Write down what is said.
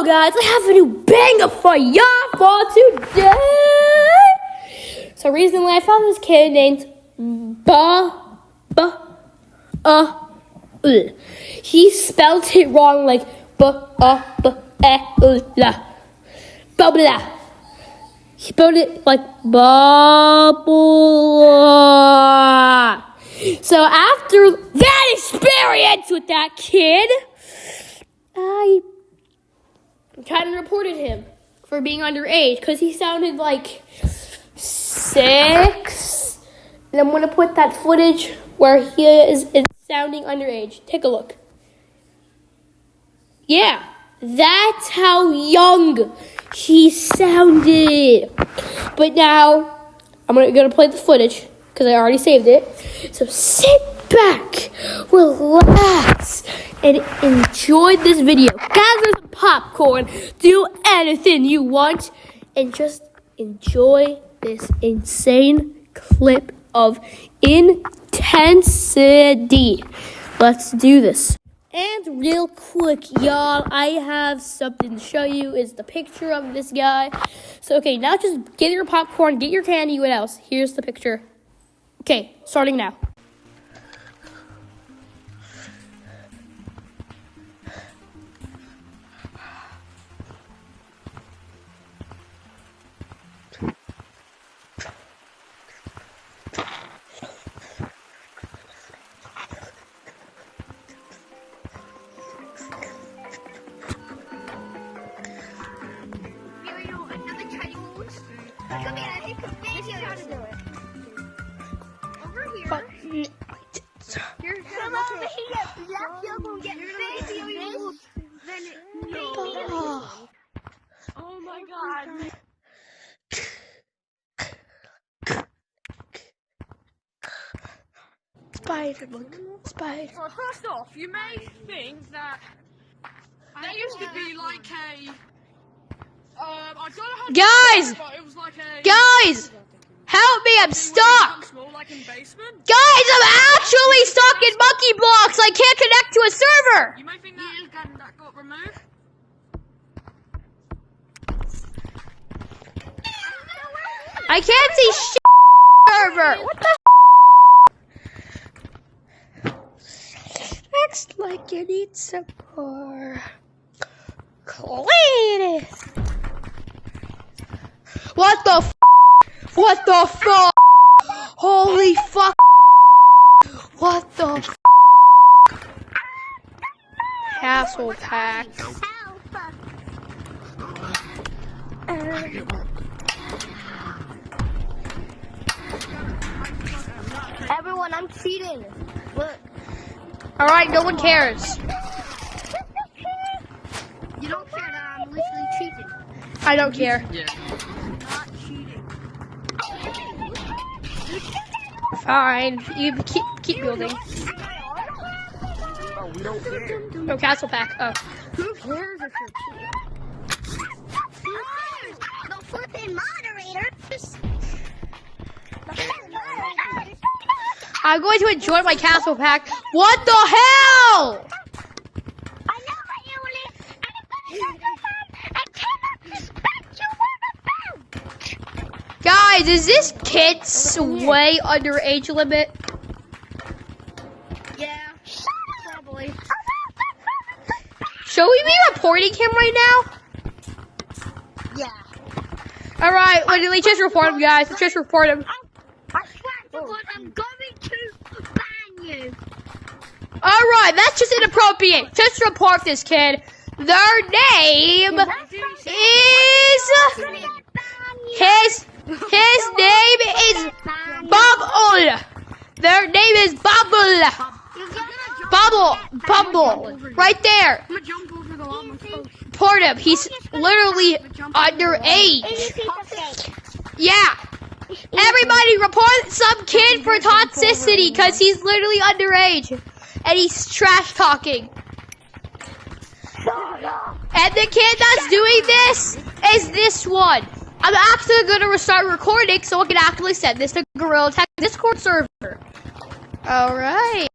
Hello guys, I have a new banger for y'all for today. So recently I found this kid named He spelled it wrong like Babla. He spelled it like bubble. So after that experience with that kid, I kind of reported him for being underage because he sounded like 6. And I'm going to put that footage where he is sounding underage. Take a look. Yeah, that's how young he sounded. But now I'm going to play the footage because I already saved it. So sit back, relax, and enjoy this video. Gather some popcorn, do anything you want, and just enjoy this insane clip of intensity. Let's do this. And real quick, y'all, I have something to show you. Is the picture of this guy. So, okay, now just get your popcorn, get your candy, what else? Here's the picture. Okay, starting now. Come here, I think this is how to do it. Over here. But, You're come over here. Black yellow, get video. Then oh my god. Spider. Well, first off, you may think that there used to be like a I don't know how to Guys! but it was like a Guys! Help me, I'm stuck! small, like in basement. Guys, I'm actually stuck in monkey blocks! I can't connect to a server! You may think that that got removed. I can't see shit server! What the looks like you need some more cleaning. What the f? What the fuck? Holy fuck! What the f? Castle pack. Everyone, I'm cheating. Look. Alright, no one cares. You don't care that I'm literally cheating. I don't care. Yeah. Not cheating. Fine. You keep building. No castle pack. Oh. Who cares if you're cheating? The flipping moderators. I'm going to enjoy my castle pack. What the hell? I know what you live. I cannot respect you on the phone. Guys, is this kid's way underage limit? Yeah, probably. Should we be reporting him right now? Yeah. Alright, literally just report him, guys. Just report him. I swear to God, I'm going to ban you. Alright, that's just inappropriate. Just report this kid. Their name is... His name is Bubble. Their name is Bubble. Bubble. Right there. I'm gonna jump over the llama. Report him. He's literally underage. Yeah. Everybody report some kid for toxicity because he's literally underage. And he's trash talking. And the kid that's doing this is this one. I'm actually going to restart recording so I can actually send this to Gorilla Tech Discord server. Alright.